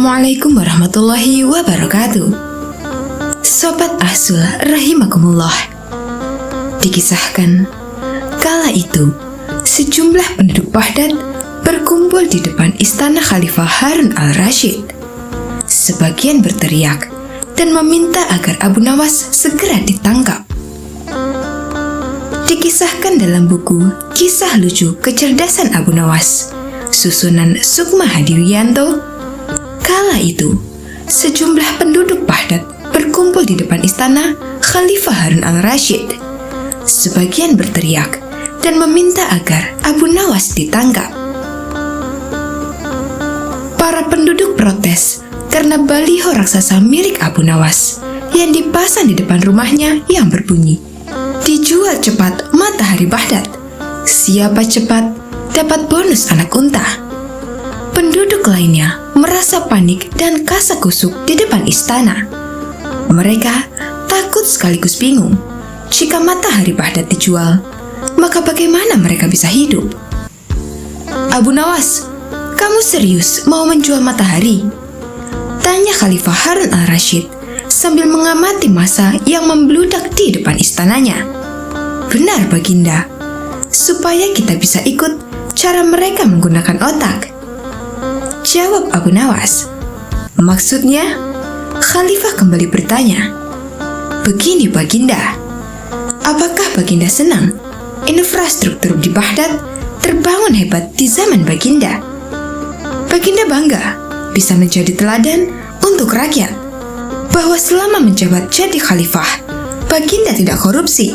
Assalamualaikum warahmatullahi wabarakatuh. Sobat Ahsul rahimakumullah. Dikisahkan, kala itu sejumlah penduduk Baghdad berkumpul di depan istana Khalifah Harun al-Rashid. Sebagian berteriak dan meminta agar Abu Nawas segera ditangkap. Dikisahkan dalam buku Kisah Lucu Kecerdasan Abu Nawas, susunan Sukma Hadiwiyanto, kala itu sejumlah penduduk Baghdad berkumpul di depan istana Khalifah Harun al-Rashid. Sebagian berteriak dan meminta agar Abu Nawas ditangkap. Para penduduk protes karena baliho raksasa milik Abu Nawas yang dipasang di depan rumahnya yang berbunyi, "Dijual cepat matahari Baghdad. Siapa cepat dapat bonus anak unta." Penduduk lainnya merasa panik dan kasak-kusuk di depan istana. Mereka takut sekaligus bingung. Jika matahari Baghdad dijual, maka bagaimana mereka bisa hidup? "Abu Nawas, kamu serius mau menjual matahari?" tanya Khalifah Harun al-Rashid sambil mengamati massa yang membludak di depan istananya. "Benar, Baginda. Supaya kita bisa ikut cara mereka menggunakan otak," jawab Abu Nawas. "Maksudnya?" Khalifah kembali bertanya. "Begini, Baginda. Apakah Baginda senang infrastruktur di Baghdad terbangun hebat di zaman Baginda? Baginda bangga bisa menjadi teladan untuk rakyat bahwa selama menjabat jadi khalifah, Baginda tidak korupsi.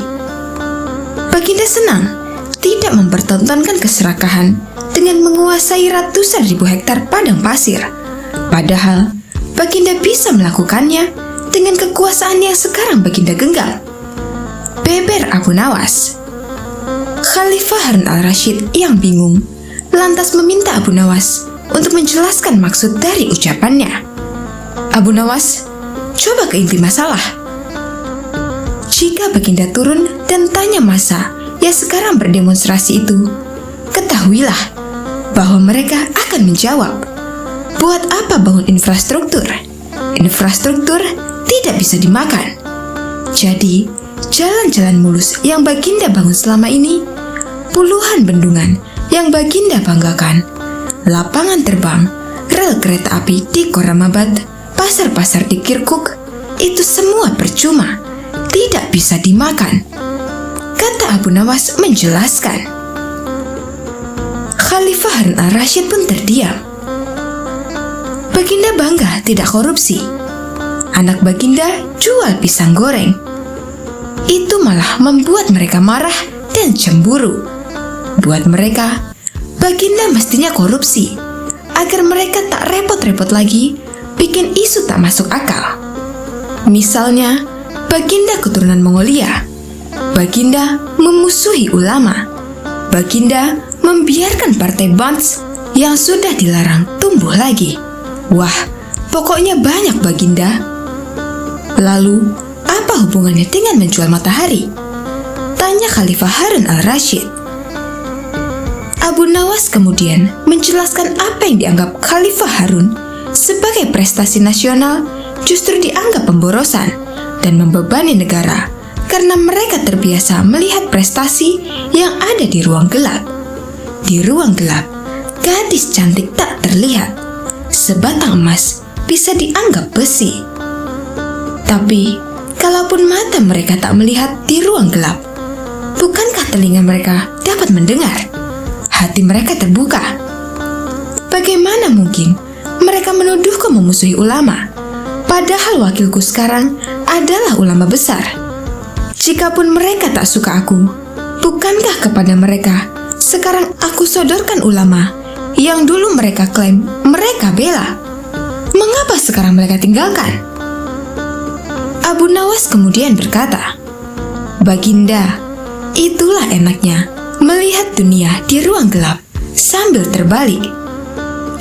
Baginda senang tidak mempertontonkan keserakahan dengan menguasai ratusan ribu hektar padang pasir. Padahal Baginda bisa melakukannya dengan kekuasaan yang sekarang Baginda genggam," beber Abu Nawas. Khalifah Harun al-Rashid yang bingung lantas meminta Abu Nawas untuk menjelaskan maksud dari ucapannya. "Abu Nawas, coba ke inti masalah. Jika Baginda turun dan tanya massa yang sekarang berdemonstrasi itu, ketahuilah bahwa mereka akan menjawab, 'Buat apa bangun infrastruktur? Infrastruktur tidak bisa dimakan.' Jadi, jalan-jalan mulus yang Baginda bangun selama ini, puluhan bendungan yang Baginda banggakan, lapangan terbang, rel kereta api di Koramabad, pasar-pasar di Kirkuk, itu semua percuma, tidak bisa dimakan," kata Abu Nawas menjelaskan. Khalifah Harun al-Rashid pun terdiam. Baginda bangga tidak korupsi. Anak Baginda jual pisang goreng. Itu malah membuat mereka marah dan cemburu. Buat mereka, Baginda mestinya korupsi agar mereka tak repot-repot lagi bikin isu tak masuk akal. Misalnya, Baginda keturunan Mongolia. Baginda memusuhi ulama. Baginda membiarkan partai Bands yang sudah dilarang tumbuh lagi. Wah, pokoknya banyak Baginda. Lalu, apa hubungannya dengan menjual matahari? Tanya Khalifah Harun al-Rashid. Abu Nawas kemudian menjelaskan apa yang dianggap Khalifah Harun sebagai prestasi nasional justru dianggap pemborosan dan membebani negara karena mereka terbiasa melihat prestasi yang ada di ruang gelap. Di ruang gelap, gadis cantik tak terlihat. Sebatang emas bisa dianggap besi. Tapi, kalaupun mata mereka tak melihat di ruang gelap, bukankah telinga mereka dapat mendengar? Hati mereka terbuka. Bagaimana mungkin mereka menuduhku memusuhi ulama, padahal wakilku sekarang adalah ulama besar? Jikapun mereka tak suka aku, bukankah kepada mereka sekarang aku sodorkan ulama yang dulu mereka klaim mereka bela? Mengapa sekarang mereka tinggalkan? Abu Nawas kemudian berkata, "Baginda, itulah enaknya melihat dunia di ruang gelap sambil terbalik.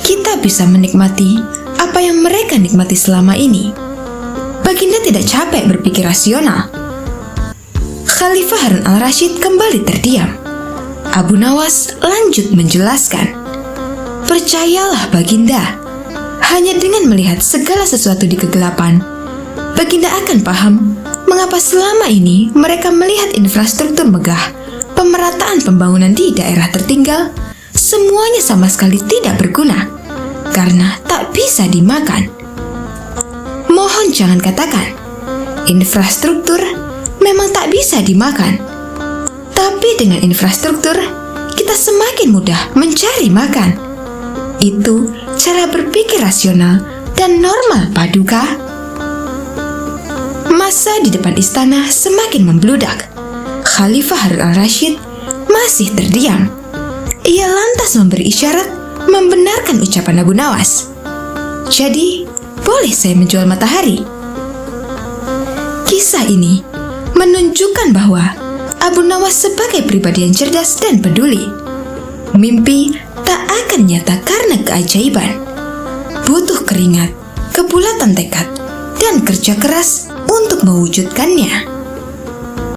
Kita bisa menikmati apa yang mereka nikmati selama ini. Baginda tidak capek berpikir rasional." Khalifah Harun al-Rashid kembali terdiam. Abu Nawas lanjut menjelaskan, "Percayalah Baginda, hanya dengan melihat segala sesuatu di kegelapan, Baginda akan paham mengapa selama ini mereka melihat infrastruktur megah, pemerataan pembangunan di daerah tertinggal, semuanya sama sekali tidak berguna karena tak bisa dimakan. Mohon jangan katakan, infrastruktur memang tak bisa dimakan. Tapi dengan infrastruktur, kita semakin mudah mencari makan. Itu cara berpikir rasional dan normal, Paduka. Masa di depan istana semakin membludak. Khalifah Harun al-Rashid masih terdiam. Ia lantas memberi isyarat membenarkan ucapan Abu Nawas. Jadi, boleh saya menjual matahari? Kisah ini menunjukkan bahwa Abu Nawas sebagai pribadi yang cerdas dan peduli. Mimpi tak akan nyata karena keajaiban. Butuh keringat, kebulatan tekad, dan kerja keras untuk mewujudkannya.